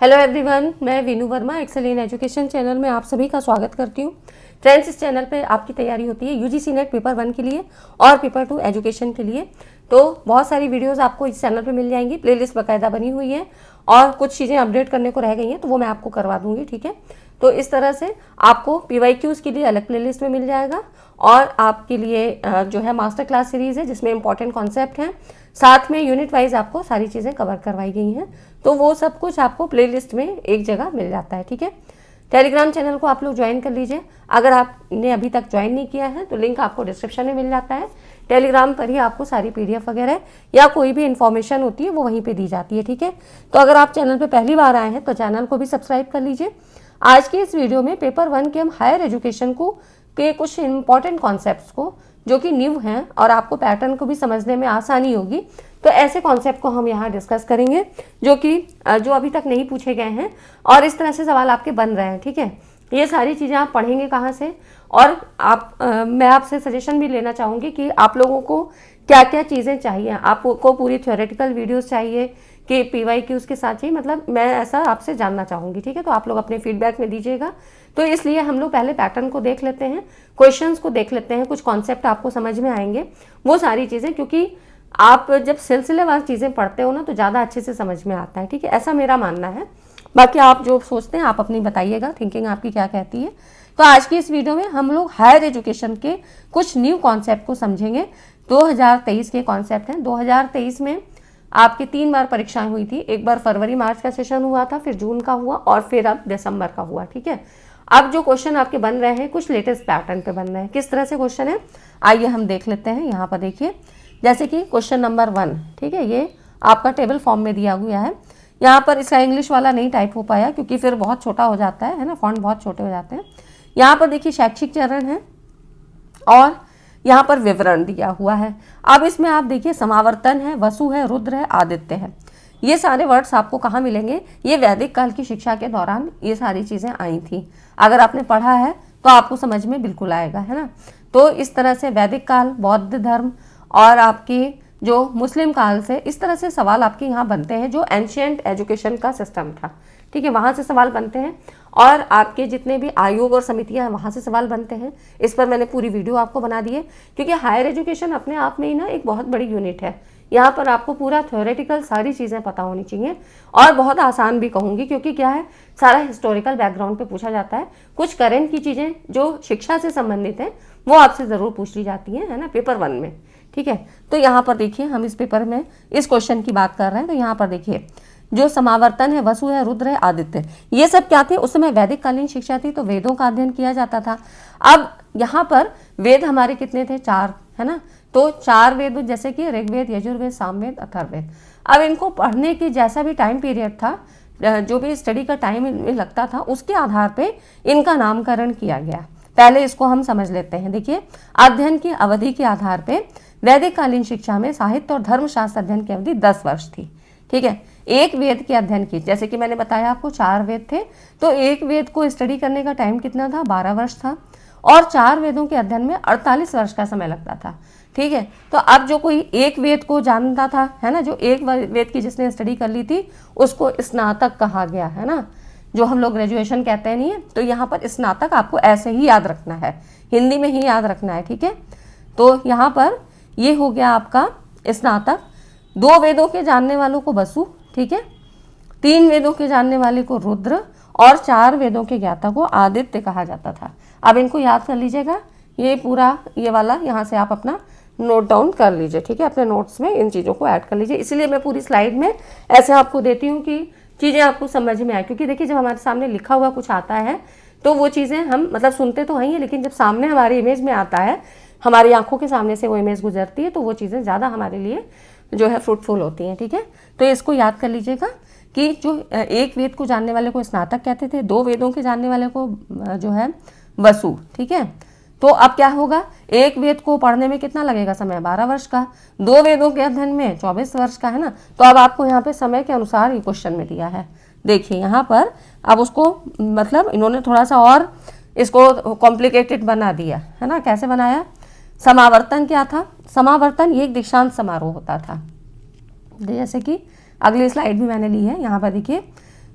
Hello everyone, मैं Veenu Verma excel in education channel में आप सभी का स्वागत करती हूँ। फ्रेंड्स, इस चैनल पे आपकी तैयारी होती है यूजीसी नेट पेपर 1 के लिए और पेपर 2 एजुकेशन के लिए। तो बहुत सारी वीडियोस आपको इस चैनल पे मिल जाएंगी, प्लेलिस्ट बाकायदा बनी हुई है और कुछ चीज़ें अपडेट करने को रह गई हैं तो वो मैं आपको करवा दूंगी, ठीक है। तो इस तरह से आपको PYQs के लिए अलग प्लेलिस्ट में मिल जाएगा और आपके लिए जो है मास्टर क्लास सीरीज़ है जिसमें इंपॉर्टेंट कॉन्सेप्ट हैं, साथ में यूनिट वाइज आपको सारी चीज़ें कवर करवाई गई हैं। तो वो सब कुछ आपको प्लेलिस्ट में एक जगह मिल जाता है, ठीक है। टेलीग्राम चैनल को आप लोग ज्वाइन कर लीजिए। अगर आपने अभी तक ज्वाइन नहीं किया है तो लिंक आपको डिस्क्रिप्शन में मिल जाता है। टेलीग्राम पर ही आपको सारी PDF वगैरह या कोई भी इन्फॉर्मेशन होती है वो वहीं पे दी जाती है, ठीक है। तो अगर आप चैनल पे पहली बार आए हैं तो चैनल को भी सब्सक्राइब कर लीजिए। आज की इस वीडियो में पेपर 1 के हम हायर एजुकेशन को के कुछ इंपॉर्टेंट कॉन्सेप्ट्स को जो कि न्यू हैं और आपको पैटर्न को भी समझने में आसानी होगी, तो ऐसे कॉन्सेप्ट को हम यहाँ डिस्कस करेंगे जो अभी तक नहीं पूछे गए हैं और इस तरह से सवाल आपके बन रहे हैं, ठीक है। ये सारी चीज़ें आप पढ़ेंगे कहाँ से और मैं आपसे सजेशन भी लेना चाहूँगी कि आप लोगों को क्या क्या चीज़ें चाहिए। आपको पूरी थ्योरेटिकल वीडियोस चाहिए कि PYQs के साथ चाहिए, मतलब मैं ऐसा आपसे जानना चाहूँगी, ठीक है। तो आप लोग अपने फीडबैक में दीजिएगा। तो इसलिए हम लोग पहले पैटर्न को देख लेते हैं, क्वेश्चंस को देख लेते हैं, कुछ कॉन्सेप्ट आपको समझ में आएंगे वो सारी चीज़ें, क्योंकि आप जब सिलसिलेवार चीज़ें पढ़ते हो ना तो ज़्यादा अच्छे से समझ में आता है, ठीक है। ऐसा मेरा मानना है। बाकी आप जो सोचते हैं आप अपनी बताइएगा, थिंकिंग आपकी क्या कहती है। तो आज की इस वीडियो में हम लोग हायर एजुकेशन के कुछ न्यू कॉन्सेप्ट को समझेंगे। 2023 के कॉन्सेप्ट हैं। 2023 में आपकी 3 बार परीक्षाएं हुई थी। एक बार फरवरी मार्च का सेशन हुआ था, फिर जून का हुआ और फिर अब दिसंबर का हुआ, ठीक है। अब जो क्वेश्चन आपके बन रहे हैं कुछ लेटेस्ट पैटर्न पे बन रहे हैं। किस तरह से क्वेश्चन है आइए हम देख लेते हैं। यहाँ पर देखिए, जैसे कि क्वेश्चन नंबर 1, ठीक है, ये आपका टेबल फॉर्म में दिया हुआ है। यहाँ पर इसका इंग्लिश वाला नहीं टाइप हो पाया क्योंकि फिर बहुत छोटा हो जाता है ना, फॉन्ट बहुत छोटे हो जाते हैं। यहाँ पर देखिए शैक्षिक चरण है और यहाँ पर विवरण दिया हुआ है। अब इसमें आप देखिए समावर्तन है, वसु है, रुद्र है, आदित्य है। ये सारे वर्ड्स आपको कहाँ मिलेंगे? ये वैदिक काल की शिक्षा के दौरान ये सारी चीज़ें आई थी। अगर आपने पढ़ा है तो आपको समझ में बिल्कुल आएगा, है ना। तो इस तरह से वैदिक काल, बौद्ध धर्म और आपकी जो मुस्लिम काल से इस तरह से सवाल आपके यहाँ बनते हैं, जो एंशिएंट एजुकेशन का सिस्टम था, ठीक है, वहाँ से सवाल बनते हैं। और आपके जितने भी आयोग और समितियाँ हैं वहाँ से सवाल बनते हैं। इस पर मैंने पूरी वीडियो आपको बना दी है क्योंकि हायर एजुकेशन अपने आप में ही ना एक बहुत बड़ी यूनिट है। यहाँ पर आपको पूरा थ्योरेटिकल सारी चीज़ें पता होनी चाहिए और बहुत आसान भी कहूँगी क्योंकि क्या है, सारा हिस्टोरिकल बैकग्राउंड पे पूछा जाता है। कुछ करेंट की चीज़ें जो शिक्षा से संबंधित हैं वो आपसे ज़रूर पूछ ली जाती हैं, है ना, पेपर 1 में, ठीक है। तो यहाँ पर देखिए हम इस पेपर में इस क्वेश्चन की बात कर रहे हैं। तो यहाँ पर देखिए जो समावर्तन है, वसु है, रुद्र है, आदित्य, ये सब क्या थे? उस समय वैदिक कालीन शिक्षा थी तो वेदों का अध्ययन किया जाता था। अब यहाँ पर वेद हमारे कितने थे? 4, है ना। तो 4 वेद जैसे कि ऋग्वेद, यजुर्वेद, सामवेद, अथर्ववेद। अब इनको पढ़ने की जैसा भी टाइम पीरियड था, जो भी स्टडी का टाइम इनमें लगता था, उसके आधार पे इनका नामकरण किया गया। पहले इसको हम समझ लेते हैं। देखिए, अध्ययन की अवधि के आधार पे वैदिक कालीन शिक्षा में साहित्य और धर्मशास्त्र अध्ययन की अवधि 10 वर्ष थी, ठीक है। एक वेद के अध्ययन की, जैसे कि मैंने बताया आपको 4 वेद थे, तो एक वेद को स्टडी करने का टाइम कितना था? 12 वर्ष था और 4 वेदों के अध्ययन में 48 वर्ष का समय लगता था, ठीक है। तो अब जो कोई एक वेद को जानता था, है ना, जो एक वेद की जिसने स्टडी कर ली थी उसको स्नातक कहा गया, है ना, जो हम लोग ग्रेजुएशन कहते हैं, नहीं है। तो यहाँ पर स्नातक आपको ऐसे ही याद रखना है, हिंदी में ही याद रखना है, ठीक है। तो यहाँ पर ये हो गया आपका स्नातक। 2 वेदों के जानने वालों को वसु, ठीक है, 3 वेदों के जानने वाले को रुद्र और 4 वेदों के ज्ञाता को आदित्य कहा जाता था। अब इनको याद कर लीजिएगा, ये पूरा ये वाला यहाँ से आप अपना नोट डाउन कर लीजिए, ठीक है। अपने नोट्स में इन चीज़ों को ऐड कर लीजिए। इसलिए मैं पूरी स्लाइड में ऐसे आपको देती हूँ कि चीज़ें आपको समझ में आए, क्योंकि देखिए जब हमारे सामने लिखा हुआ कुछ आता है तो वो चीज़ें हम मतलब सुनते तो हैं, लेकिन जब सामने हमारी इमेज में आता है, हमारी आंखों के सामने से वो इमेज गुजरती है, तो वो चीज़ें ज़्यादा हमारे लिए जो है फ्रूटफुल होती हैं, ठीक है। तो इसको याद कर लीजिएगा कि जो एक वेद को जानने वाले को स्नातक कहते थे, 2 वेदों के जानने वाले को जो है वसु, ठीक है। तो अब क्या होगा? एक वेद को पढ़ने में कितना लगेगा समय? 12 वर्ष का। 2 वेदों के अध्ययन में 24 वर्ष का, है ना। तो अब आपको यहाँ पे समय के अनुसार ये क्वेश्चन में दिया है। देखिए यहाँ पर अब उसको मतलब इन्होंने थोड़ा सा और इसको कॉम्प्लिकेटेड बना दिया, है ना। कैसे बनाया? समावर्तन क्या था? समावर्तन ये एक दीक्षांत समारोह होता था, जैसे कि अगली स्लाइड भी मैंने ली है। यहाँ पर देखिए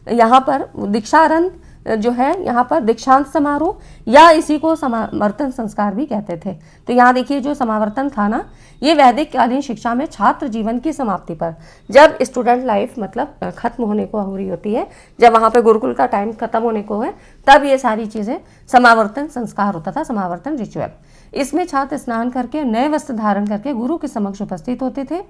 यहाँ पर दीक्षारण जो है, यहाँ पर दीक्षांत समारोह या इसी को समावर्तन संस्कार भी कहते थे। तो यहाँ देखिए जो समावर्तन था ना, ये वैदिक कालीन शिक्षा में छात्र जीवन की समाप्ति पर, जब स्टूडेंट लाइफ मतलब खत्म होने को हो रही होती है, जब वहाँ पे गुरुकुल का टाइम खत्म होने को है, तब ये सारी चीज़ें समावर्तन संस्कार होता था, समावर्तन रिचुअल। इसमें छात्र स्नान करके नए वस्त्र धारण करके गुरु के समक्ष उपस्थित होते थे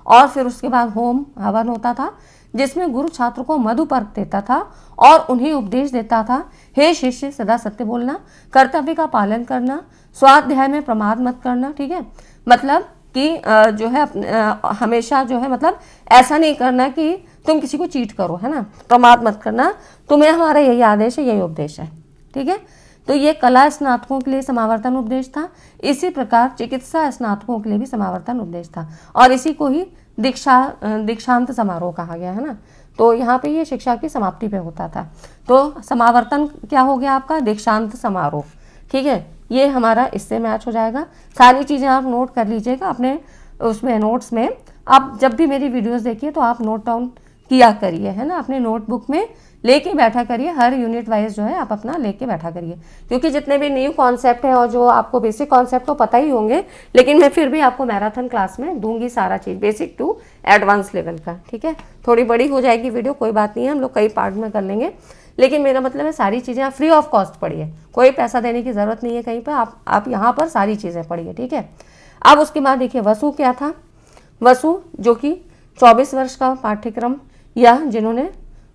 और फिर उसके बाद होम हवन होता था, जिसमें गुरु छात्र को मधुपर्क देता था और उन्हें उपदेश देता था, हे शिष्य सदा सत्य बोलना, कर्तव्य का पालन करना, स्वाध्याय में प्रमाद मत करना। ठीक है, मतलब कि जो है हमेशा जो है मतलब ऐसा नहीं करना कि तुम किसी को चीट करो, है ना, प्रमाद मत करना, तुम्हें हमारा यही आदेश है, यही उपदेश है। ठीक है, तो ये कला स्नातकों के लिए समावर्तन उपदेश था। इसी प्रकार चिकित्सा स्नातकों के लिए भी समावर्तन उपदेश था और इसी को ही दीक्षांत समारोह कहा गया, है ना। तो यहाँ पे ये शिक्षा की समाप्ति पे होता था। तो समावर्तन क्या हो गया आपका, दीक्षांत समारोह। ठीक है, ये हमारा इससे मैच हो जाएगा। सारी चीज़ें आप नोट कर लीजिएगा अपने उसमें नोट्स में। आप जब भी मेरी वीडियोस देखिए तो आप नोट डाउन किया करिए, है ना, अपने नोटबुक में लेके बैठा करिए, हर यूनिट वाइज जो है आप अपना लेके बैठा करिए, क्योंकि जितने भी न्यू कॉन्सेप्ट हैं और जो आपको बेसिक कॉन्सेप्ट तो पता ही होंगे, लेकिन मैं फिर भी आपको मैराथन क्लास में दूंगी सारा चीज़ बेसिक टू एडवांस लेवल का। ठीक है, थोड़ी बड़ी हो जाएगी वीडियो, कोई बात नहीं है, हम लोग कई पार्ट में कर लेंगे, लेकिन मेरा मतलब है सारी चीज़ें आप फ्री ऑफ कॉस्ट पढ़िए, कोई पैसा देने की ज़रूरत नहीं है कहीं पर, आप यहाँ पर सारी चीज़ें पढ़िए। ठीक है, अब उसके बाद देखिए वसु क्या था। वसु जो कि 24 वर्ष का पाठ्यक्रम या जिन्होंने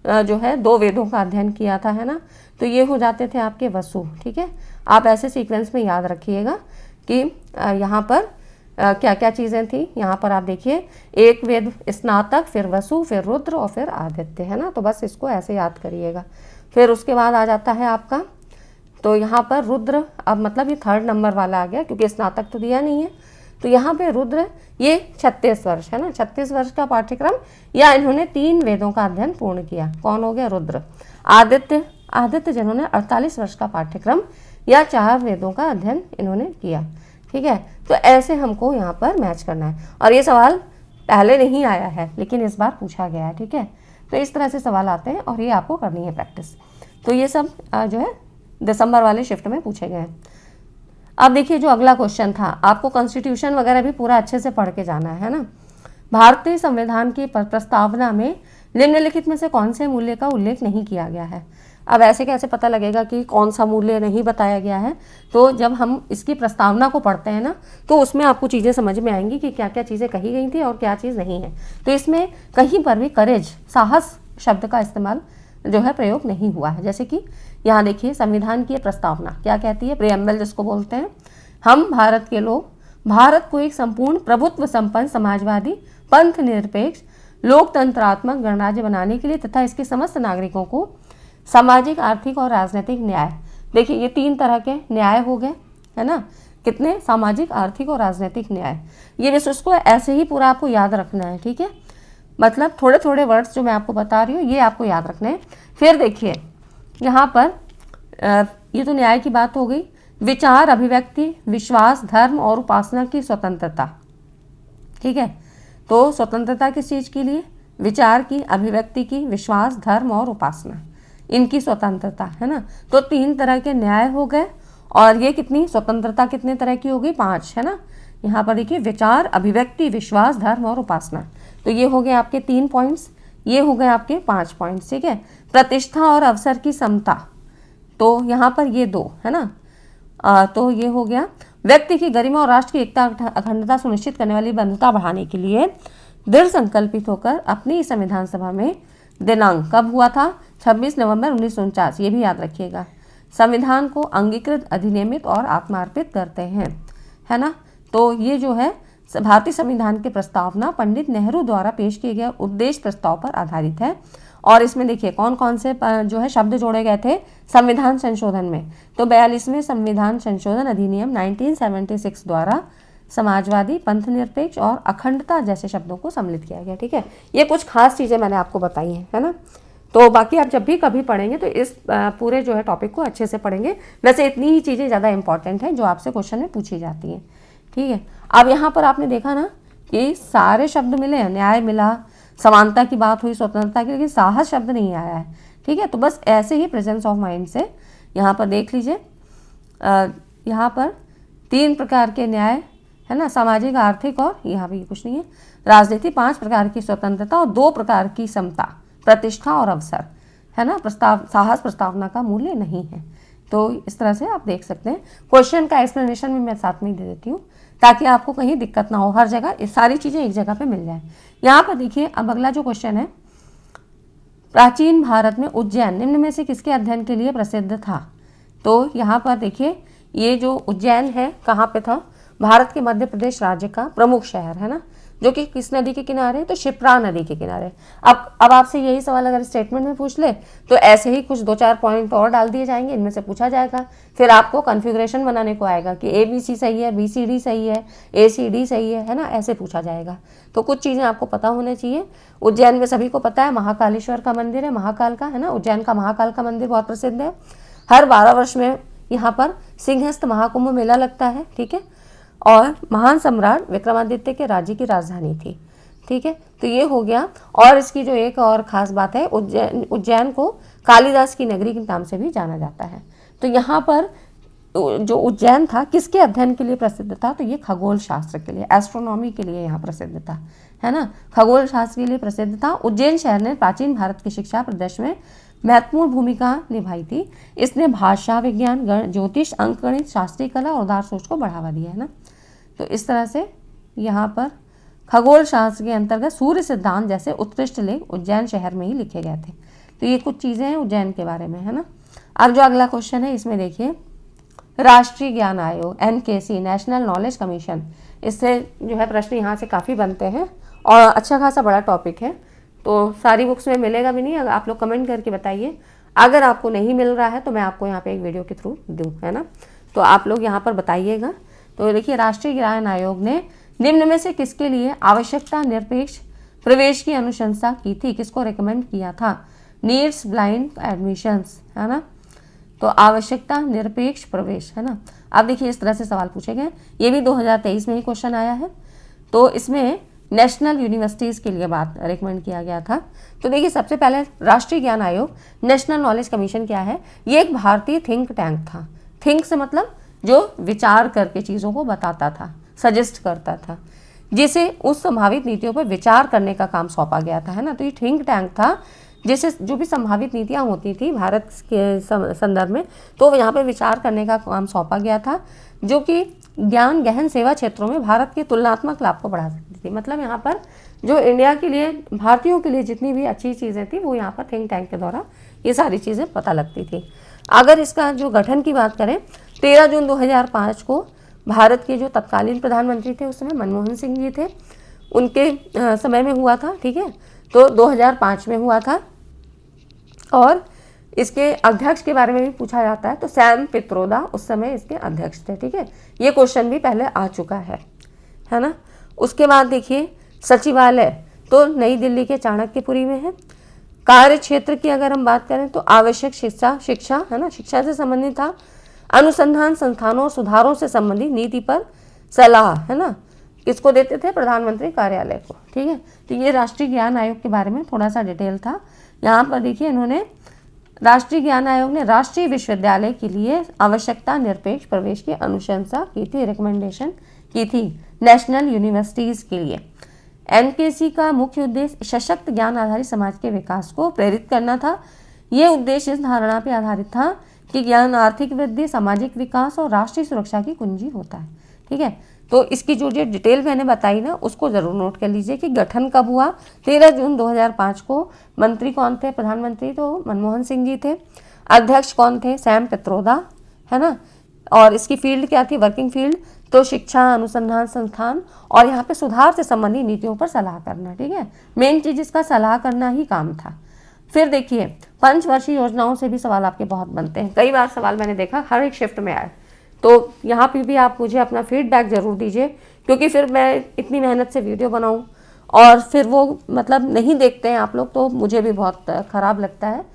जो है 2 वेदों का अध्ययन किया था, है ना, तो ये हो जाते थे आपके वसु। ठीक है, आप ऐसे सीक्वेंस में याद रखिएगा कि यहाँ पर क्या क्या चीज़ें थी। यहाँ पर आप देखिए एक वेद स्नातक, फिर वसु, फिर रुद्र और फिर आदित्य, है ना, तो बस इसको ऐसे याद करिएगा। फिर उसके बाद आ जाता है आपका, तो यहाँ पर रुद्र, अब मतलब ये 3rd नंबर वाला आ गया क्योंकि स्नातक तो दिया नहीं है, तो यहाँ पे रुद्र ये 36 वर्ष, है ना, 36 वर्ष का पाठ्यक्रम या इन्होंने 3 वेदों का अध्ययन पूर्ण किया, कौन हो गया, रुद्र। आदित्य जिन्होंने 48 वर्ष का पाठ्यक्रम या 4 वेदों का अध्ययन इन्होंने किया। ठीक है, तो ऐसे हमको यहाँ पर मैच करना है और ये सवाल पहले नहीं आया है लेकिन इस बार पूछा गया है। ठीक है, तो इस तरह से सवाल आते हैं और ये आपको करनी है प्रैक्टिस। तो ये सब जो है दिसंबर वाले शिफ्ट में पूछे गए हैं। अब देखिए जो अगला क्वेश्चन था, आपको कॉन्स्टिट्यूशन वगैरह भी पूरा अच्छे से पढ़ के जाना है ना। भारतीय संविधान की प्रस्तावना में निम्नलिखित में से कौन से मूल्य का उल्लेख नहीं किया गया है। अब ऐसे कैसे पता लगेगा कि कौन सा मूल्य नहीं बताया गया है, तो जब हम इसकी प्रस्तावना को पढ़ते हैं ना, तो उसमें आपको चीज़ें समझ में आएंगी कि क्या क्या चीज़ें कही गई थी और क्या चीज़ नहीं है। तो इसमें कहीं पर भी करेज, साहस शब्द का इस्तेमाल जो है प्रयोग नहीं हुआ है। जैसे कि यहाँ देखिए संविधान की प्रस्तावना क्या कहती है, प्रियम्बल जिसको बोलते हैं, हम भारत के लोग भारत को एक संपूर्ण प्रभुत्व संपन्न समाजवादी पंथ निरपेक्ष लोकतंत्रात्मक गणराज्य बनाने के लिए तथा इसके समस्त नागरिकों को सामाजिक, आर्थिक और राजनीतिक न्याय, देखिए ये 3 तरह के न्याय हो गए, है ना, कितने, सामाजिक, आर्थिक और राजनीतिक न्याय। ये बस उसको ऐसे ही पूरा आपको याद रखना है। ठीक है, मतलब थोड़े थोड़े वर्ड्स जो मैं आपको बता रही हूँ ये आपको याद रखने हैं। फिर देखिए यहाँ पर ये तो न्याय की बात हो गई। विचार, अभिव्यक्ति, विश्वास, धर्म और उपासना की स्वतंत्रता। ठीक है, तो स्वतंत्रता किस चीज़ के लिए, विचार की, अभिव्यक्ति की, विश्वास, धर्म और उपासना, इनकी स्वतंत्रता, है ना। तो 3 तरह के न्याय हो गए और ये कितनी स्वतंत्रता कितने तरह की होगी, 5, है ना। यहाँ पर देखिए विचार, अभिव्यक्ति, विश्वास, धर्म और उपासना, तो ये हो गए आपके 3 पॉइंट्स, ये हो गए आपके 5 पॉइंट्स। ठीक है, प्रतिष्ठा और अवसर की समता, तो यहाँ पर ये 2, है ना। तो ये हो गया व्यक्ति की गरिमा और राष्ट्र की एकता अखंडता सुनिश्चित करने वाली बंधुता बढ़ाने के लिए दृढ़ संकल्पित होकर अपनी संविधान सभा में दिनांक कब हुआ था, 26 नवंबर 1949, ये भी याद रखिएगा, संविधान को अंगीकृत, अधिनियमित और आत्मार्पित करते हैं, है ना। तो ये जो है भारतीय संविधान की प्रस्तावना पंडित नेहरू द्वारा पेश किए गए उद्देश्य प्रस्ताव पर आधारित है और इसमें देखिए कौन कौन से जो है शब्द जोड़े गए थे संविधान संशोधन में, तो 42वें संविधान संशोधन अधिनियम 1976 द्वारा समाजवादी, पंथ निरपेक्ष और अखंडता जैसे शब्दों को सम्मिलित किया गया। ठीक है, ये कुछ खास चीज़ें मैंने आपको बताई हैं, है ना। तो बाकी आप जब भी कभी पढ़ेंगे तो इस पूरे जो है टॉपिक को अच्छे से पढ़ेंगे। वैसे इतनी ही चीज़ें ज़्यादा इंपॉर्टेंट हैं जो आपसे क्वेश्चन में पूछी जाती हैं। ठीक है, अब यहाँ पर आपने देखा ना कि सारे शब्द मिले, न्याय मिला, समानता की बात हुई, स्वतंत्रता की, लेकिन साहस शब्द नहीं आया है। ठीक है, तो बस ऐसे ही प्रेजेंस ऑफ माइंड से यहाँ पर देख लीजिए, यहाँ पर 3 प्रकार के न्याय है ना, सामाजिक, आर्थिक और यहाँ भी कुछ नहीं है, राजनीति, 5 प्रकार की स्वतंत्रता और 2 प्रकार की समता, प्रतिष्ठा और अवसर है ना, साहस प्रस्तावना का मूल्य नहीं है। तो इस तरह से आप देख सकते हैं। क्वेश्चन का एक्सप्लेनेशन भी मैं साथ में ही दे देती हूँ ताकि आपको कहीं दिक्कत ना हो, हर जगह ये सारी चीज़ें एक जगह पे मिल जाए। यहाँ पर देखिए, अब अगला जो क्वेश्चन है, प्राचीन भारत में उज्जैन निम्न में से किसके अध्ययन के लिए प्रसिद्ध था? तो यहाँ पर देखिए, ये जो उज्जैन है कहाँ पे था? भारत के मध्य प्रदेश राज्य का प्रमुख शहर है ना, जो कि किस नदी के किनारे? तो शिप्रा नदी के किनारे। अब आपसे यही सवाल अगर स्टेटमेंट में पूछ ले तो ऐसे ही कुछ 2-4 पॉइंट और डाल दिए जाएंगे, इनमें से पूछा जाएगा, फिर आपको कन्फिग्रेशन बनाने को आएगा कि ABC सही है, BCD सही है, ACD सही है ना, ऐसे पूछा जाएगा। तो कुछ चीज़ें आपको पता होनी चाहिए। उज्जैन में सभी को पता है महाकालेश्वर का मंदिर है, महाकाल का है ना, उज्जैन का महाकाल का मंदिर बहुत प्रसिद्ध है। हर 12 वर्ष में यहाँ पर सिंहस्थ महाकुंभ मेला लगता है। ठीक है, और महान सम्राट विक्रमादित्य के राज्य की राजधानी थी। ठीक है, तो ये हो गया। और इसकी जो एक और ख़ास बात है, उज्जैन को कालिदास की नगरी के नाम से भी जाना जाता है। तो यहाँ पर जो उज्जैन था किसके अध्ययन के लिए प्रसिद्ध था? तो ये खगोल शास्त्र के लिए, एस्ट्रोनॉमी के लिए यहाँ प्रसिद्ध था, है ना, खगोल शास्त्र के लिए प्रसिद्ध था। उज्जैन शहर ने प्राचीन भारत की शिक्षा प्रदर्शन में महत्वपूर्ण भूमिका निभाई थी। इसने भाषा, विज्ञान, ज्योतिष, अंकगणित, शास्त्रीय कला और उदार सोच को बढ़ावा दिया है ना। तो इस तरह से यहाँ पर खगोल शास्त्र के अंतर्गत सूर्य सिद्धांत जैसे उत्कृष्ट लेख उज्जैन शहर में ही लिखे गए थे। तो ये कुछ चीज़ें हैं उज्जैन के बारे में, है ना। अब जो अगला क्वेश्चन है इसमें देखिए, राष्ट्रीय ज्ञान आयोग NKC, नेशनल नॉलेज कमीशन, इससे जो है प्रश्न यहाँ से काफ़ी बनते हैं और अच्छा खासा बड़ा टॉपिक है। तो सारी बुक्स में मिलेगा भी नहीं, अगर आप लोग कमेंट करके बताइए। अगर आपको नहीं मिल रहा है तो मैं आपको यहाँ पे एक वीडियो के थ्रू दूँ, है ना, तो आप लोग यहाँ पर बताइएगा। तो देखिए, राष्ट्रीय ज्ञान आयोग ने निम्न में से किसके लिए आवश्यकता निरपेक्ष प्रवेश की अनुशंसा की थी? किसको रेकमेंड किया था? नीड्स ब्लाइंड एडमिशंस, है ना, तो आवश्यकता निरपेक्ष प्रवेश, है ना। अब देखिए, इस तरह से सवाल पूछे गए, ये भी 2023 में ही क्वेश्चन आया है। तो इसमें नेशनल यूनिवर्सिटीज़ के लिए बात रेकमेंड किया गया था। तो देखिए, सबसे पहले राष्ट्रीय ज्ञान आयोग, नेशनल नॉलेज कमीशन क्या है? ये एक भारतीय थिंक टैंक था। थिंक से मतलब जो विचार करके चीज़ों को बताता था, सजेस्ट करता था, जिसे उस संभावित नीतियों पर विचार करने का काम सौंपा गया था, है ना। तो ये थिंक टैंक था जिसे जो भी संभावित नीतियाँ होती थी भारत के संदर्भ में, तो यहाँ पे विचार करने का काम सौंपा गया था, जो कि ज्ञान गहन सेवा क्षेत्रों में भारत के तुलनात्मक लाभ को बढ़ा सकती थी। मतलब यहाँ पर जो इंडिया के लिए, भारतीयों के लिए जितनी भी अच्छी चीज़ें थी वो यहाँ पर थिंक टैंक के द्वारा ये सारी चीज़ें पता लगती थी। अगर इसका जो गठन की बात करें, 13 जून 2005 को भारत के जो तत्कालीन प्रधानमंत्री थे उस समय मनमोहन सिंह जी थे, उनके समय में हुआ था। ठीक है, तो 2005 में हुआ था। और इसके अध्यक्ष के बारे में भी पूछा जाता है, तो सैम पित्रोदा उस समय इसके अध्यक्ष थे। ठीक है, ये क्वेश्चन भी पहले आ चुका है ना। उसके बाद देखिए, सचिवालय तो नई दिल्ली के चाणक्यपुरी में है। कार्य क्षेत्र की अगर हम बात करें तो आवश्यक शिक्षा है ना, शिक्षा से संबंधित था। अनुसंधान संस्थानों और सुधारों से संबंधित नीति पर सलाह, है ना, किसको देते थे? प्रधानमंत्री कार्यालय को। ठीक है, तो ये राष्ट्रीय ज्ञान आयोग के बारे में थोड़ा सा डिटेल था। यहाँ पर देखिए, इन्होंने राष्ट्रीय ज्ञान आयोग ने राष्ट्रीय विश्वविद्यालय के लिए आवश्यकता निरपेक्ष प्रवेश की अनुशंसा की थी, रिकमेंडेशन की थी नेशनल यूनिवर्सिटीज़ के लिए। NKC का मुख्य उद्देश्य सशक्त ज्ञान आधारित समाज के विकास को प्रेरित करना था। ये उद्देश्य इस धारणा पर आधारित था कि ज्ञान आर्थिक वृद्धि, सामाजिक विकास और राष्ट्रीय सुरक्षा की कुंजी होता है। ठीक है, तो इसकी जो डिटेल मैंने बताई ना, उसको ज़रूर नोट कर लीजिए कि गठन कब हुआ। 13 जून 2005 को। मंत्री कौन थे? प्रधानमंत्री तो मनमोहन सिंह जी थे। अध्यक्ष कौन थे? सैम पित्रोदा, है ना। और इसकी फील्ड क्या थी? वर्किंग फील्ड तो शिक्षा, अनुसंधान संस्थान और यहाँ पे सुधार से संबंधित नीतियों पर सलाह करना। ठीक है, मेन चीज़ इसका सलाह करना ही काम था। फिर देखिए, पंचवर्षीय योजनाओं से भी सवाल आपके बहुत बनते हैं। कई बार सवाल मैंने देखा हर एक शिफ्ट में आए, तो यहाँ पे भी आप मुझे अपना फीडबैक ज़रूर दीजिए, क्योंकि फिर मैं इतनी मेहनत से वीडियो बनाऊँ और फिर वो मतलब नहीं देखते हैं आप लोग, तो मुझे भी बहुत ख़राब लगता है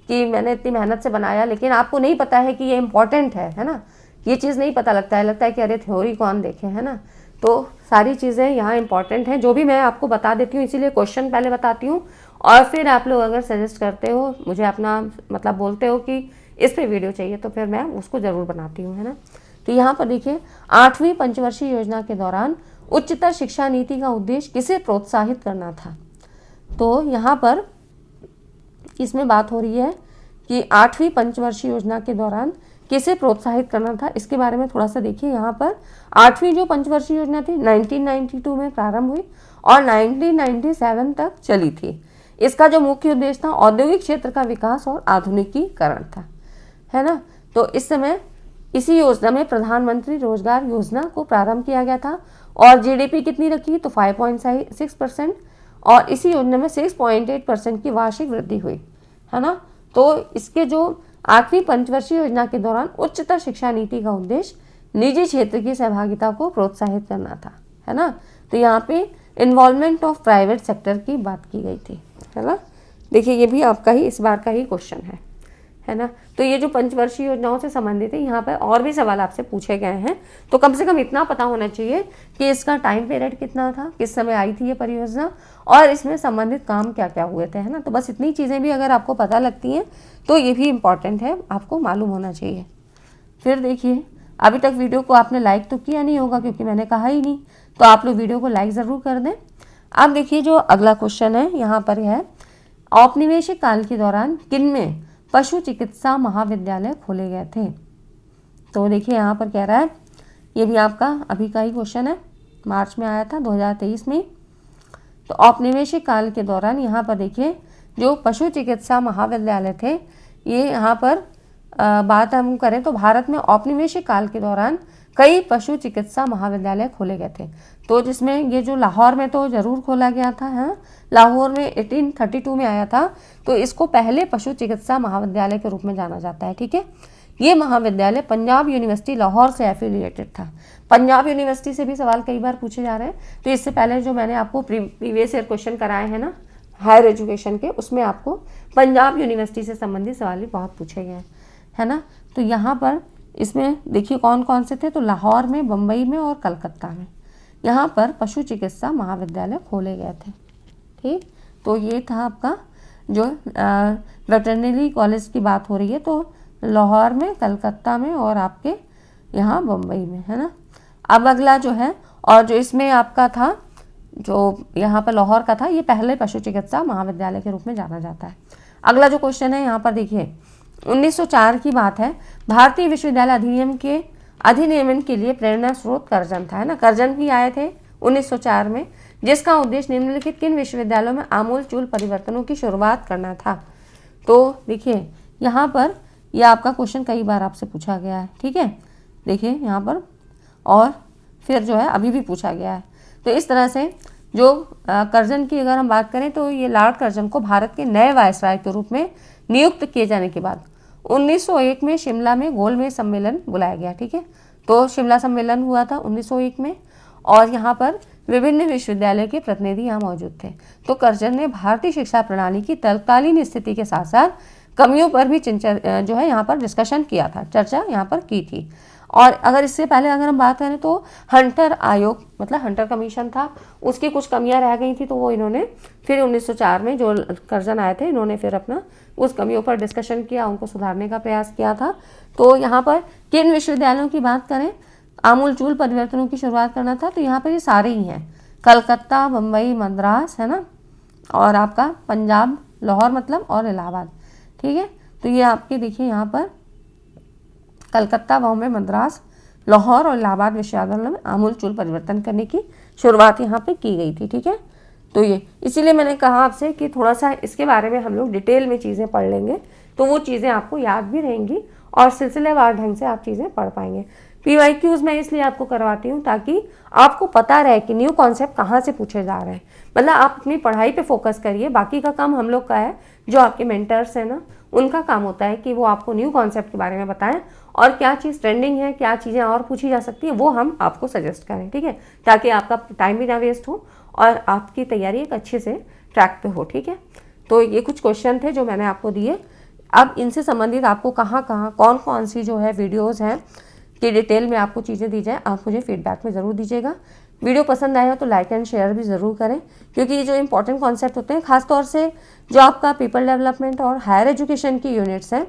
कि मैंने इतनी मेहनत से बनाया लेकिन आपको नहीं पता है कि ये इम्पॉर्टेंट है ना। ये चीज़ नहीं पता लगता है कि अरे थ्योरी कौन देखे, है ना। तो सारी चीज़ें यहाँ इंपॉर्टेंट हैं, जो भी मैं आपको बता देती हूँ, इसीलिए क्वेश्चन पहले बताती हूँ और फिर आप लोग अगर सजेस्ट करते हो, मुझे अपना मतलब बोलते हो कि इस पे वीडियो चाहिए, तो फिर मैं उसको ज़रूर बनाती हूँ, है ना। तो यहाँ पर देखिए, 8वीं पंचवर्षीय योजना के दौरान उच्चतर शिक्षा नीति का उद्देश्य किसे प्रोत्साहित करना था। तो यहाँ पर इसमें बात हो रही है कि 8वीं पंचवर्षीय योजना के दौरान किसे प्रोत्साहित करना था, इसके बारे में थोड़ा सा देखिए। यहाँ पर 8वीं जो पंचवर्षीय योजना थी 1992 में प्रारंभ हुई और 1997 तक चली थी। इसका जो मुख्य उद्देश्य था औद्योगिक क्षेत्र का विकास और आधुनिकीकरण था, है ना। तो इस समय इसी योजना में प्रधानमंत्री रोजगार योजना को प्रारंभ किया गया था और जीडीपी कितनी रखी, तो 5.6% और इसी योजना में 6.8% की वार्षिक वृद्धि हुई, है ना। तो इसके जो 8वीं पंचवर्षीय योजना के दौरान उच्चतर शिक्षा नीति का उद्देश्य निजी क्षेत्र की सहभागिता को प्रोत्साहित करना था, है ना। तो यहाँ पे इन्वॉल्वमेंट ऑफ प्राइवेट सेक्टर की बात की गई थी, है ना। देखिए ये भी आपका ही इस बार का ही क्वेश्चन है ना। तो ये जो पंचवर्षीय योजनाओं से संबंधित है, यहाँ पर और भी सवाल आपसे पूछे गए हैं, तो कम से कम इतना पता होना चाहिए कि इसका टाइम पीरियड कितना था, किस समय आई थी ये परियोजना और इसमें संबंधित काम क्या क्या हुए थे, है ना। तो बस इतनी चीज़ें भी अगर आपको पता लगती हैं तो ये भी इम्पॉर्टेंट है, आपको मालूम होना चाहिए। फिर देखिए, अभी तक वीडियो को आपने लाइक तो किया नहीं होगा क्योंकि मैंने कहा ही नहीं, तो आप लोग वीडियो को लाइक ज़रूर कर दें। अब देखिए जो अगला क्वेश्चन है यहाँ पर है, औपनिवेशिक काल के दौरान किनमें पशु चिकित्सा महाविद्यालय खोले गए थे। तो देखिए यहाँ पर कह रहा है, ये भी आपका अभी का ही क्वेश्चन है, मार्च में आया था 2023 में। तो औपनिवेशिक काल के दौरान यहाँ पर देखिए जो पशु चिकित्सा महाविद्यालय थे, ये यहाँ पर बात हम करें तो भारत में औपनिवेशिक काल के दौरान कई पशु चिकित्सा महाविद्यालय खोले गए थे। तो जिसमें ये जो लाहौर में तो ज़रूर खोला गया था, हाँ लाहौर में 1832 में आया था, तो इसको पहले पशु चिकित्सा महाविद्यालय के रूप में जाना जाता है, ठीक है। ये महाविद्यालय पंजाब यूनिवर्सिटी लाहौर से एफिलिएटेड था। पंजाब यूनिवर्सिटी से भी सवाल कई बार पूछे जा रहे हैं, तो इससे पहले जो मैंने आपको प्रीवियस ईयर क्वेश्चन कराए हैं ना हायर एजुकेशन के, उसमें आपको पंजाब यूनिवर्सिटी से संबंधित सवाल भी बहुत पूछे गए हैं, है ना। तो यहाँ पर इसमें देखिए कौन कौन से थे, तो लाहौर में, बम्बई में और कलकत्ता में यहाँ पर पशु चिकित्सा महाविद्यालय खोले गए थे, ठीक। तो ये था आपका जो वेटरनरी कॉलेज की बात हो रही है, तो लाहौर में, कलकत्ता में और आपके यहाँ बम्बई में, है ना। अब अगला जो है, और जो इसमें आपका था जो यहाँ पर लाहौर का था, ये पहले पशु चिकित्सा महाविद्यालय के रूप में जाना जाता है। अगला जो क्वेश्चन है यहाँ पर देखिए, 1904 की बात है, भारतीय विश्वविद्यालय अधिनियम के अधिनियमन के लिए प्रेरणा स्रोत कर्जन था, है ना। कर्जन भी आए थे 1904 में, जिसका उद्देश्य निम्नलिखित किन विश्वविद्यालयों में आमूलचूल परिवर्तनों की शुरुआत करना था। तो देखिए यहाँ पर यह आपका क्वेश्चन कई बार आपसे पूछा गया है, ठीक है। देखिए यहाँ पर और फिर जो है अभी भी पूछा गया है। तो इस तरह से जो कर्जन की अगर हम बात करें, तो ये लॉर्ड कर्जन को भारत के नए वायसराय के रूप में नियुक्त किए जाने के बाद 1901 में शिमला में गोलमेज सम्मेलन बुलाया गया, ठीक है। तो शिमला सम्मेलन हुआ था 1901 में और यहाँ पर विभिन्न विश्वविद्यालय के प्रतिनिधि यहाँ मौजूद थे। तो कर्जन ने भारतीय शिक्षा प्रणाली की तत्कालीन स्थिति के साथ साथ कमियों पर भी जो है यहाँ पर डिस्कशन किया था, चर्चा यहाँ पर की थी। और अगर इससे पहले अगर हम बात करें तो हंटर आयोग, मतलब हंटर कमीशन था, उसकी कुछ कमियां रह गई थी, तो वो इन्होंने फिर 1904 में जो कर्जन आए थे, इन्होंने फिर अपना उस कमियों पर डिस्कशन किया, उनको सुधारने का प्रयास किया था। तो यहाँ पर किन विश्वविद्यालयों की बात करें आमूलचूल परिवर्तनों की शुरुआत करना था, तो यहाँ पर ये सारे ही हैं, कलकत्ता, बम्बई, मद्रास, है ना, और आपका पंजाब, लाहौर मतलब, और इलाहाबाद, ठीक है। तो ये आपके देखिए यहाँ पर कलकत्ता, बॉम्बे, मद्रास, लाहौर और इलाहाबाद विश्वविद्यालयों में आमूलचूल परिवर्तन करने की शुरुआत यहाँ पे की गई थी, ठीक है। तो ये इसीलिए मैंने कहा आपसे कि थोड़ा सा इसके बारे में हम लोग डिटेल में चीज़ें पढ़ लेंगे, तो वो चीज़ें आपको याद भी रहेंगी और सिलसिलेवार ढंग से आप चीज़ें पढ़ पाएंगे। PYQs मैं इसलिए आपको करवाती हूँ ताकि आपको पता रहे कि न्यू कॉन्सेप्ट कहाँ से पूछे जा रहे हैं। मतलब आप अपनी पढ़ाई पे फोकस करिए, बाकी का काम हम लोग का है, जो आपके मेंटर्स हैं ना, उनका काम होता है कि वो आपको न्यू कॉन्सेप्ट के बारे में बताएं और क्या चीज़ ट्रेंडिंग है, क्या चीज़ें और पूछी जा सकती है, वो हम आपको सजेस्ट करें, ठीक है, ताकि आपका टाइम भी ना वेस्ट हो और आपकी तैयारी एक अच्छे से ट्रैक पे हो, ठीक है। तो ये कुछ क्वेश्चन थे जो मैंने आपको दिए। अब इनसे संबंधित आपको कहाँ कहाँ कौन कौन सी जो है वीडियोज़ हैं कि डिटेल में आपको चीज़ें दी जाए, आप मुझे फीडबैक में ज़रूर दीजिएगा। वीडियो पसंद आया तो लाइक एंड शेयर भी ज़रूर करें, क्योंकि ये जो इंपॉर्टेंट कॉन्सेप्ट होते हैं, खासतौर से जो आपका पीपल डेवलपमेंट और हायर एजुकेशन की यूनिट्स हैं,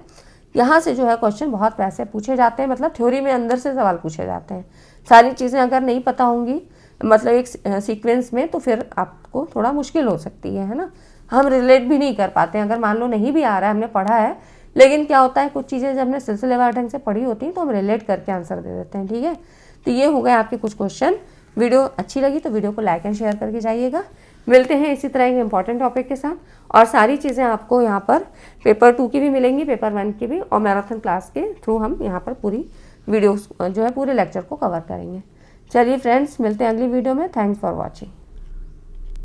यहाँ से जो है क्वेश्चन बहुत वैसे पूछे जाते हैं, मतलब थ्योरी में अंदर से सवाल पूछे जाते हैं। सारी चीज़ें अगर नहीं पता होंगी मतलब एक सीक्वेंस में, तो फिर आपको थोड़ा मुश्किल हो सकती है ना। हम रिलेट भी नहीं कर पाते हैं, अगर मान लो नहीं भी आ रहा है, हमने पढ़ा है, लेकिन क्या होता है कुछ चीज़ें जब हमने सिलसिलेवार ढंग से पढ़ी होती हैं तो हम रिलेट करके आंसर दे देते हैं। ठीक है, तो ये हो गए आपके कुछ क्वेश्चन। वीडियो अच्छी लगी तो वीडियो को लाइक एंड शेयर करके जाइएगा। मिलते हैं इसी तरह के इंपॉर्टेंट टॉपिक के साथ, और सारी चीज़ें आपको यहाँ पर पेपर 2 की भी मिलेंगी, पेपर 1 की भी, और मैराथन क्लास के थ्रू हम यहाँ पर पूरी वीडियोस जो है पूरे लेक्चर को कवर करेंगे। चलिए फ्रेंड्स, मिलते हैं अगली वीडियो में। Thanks for watching.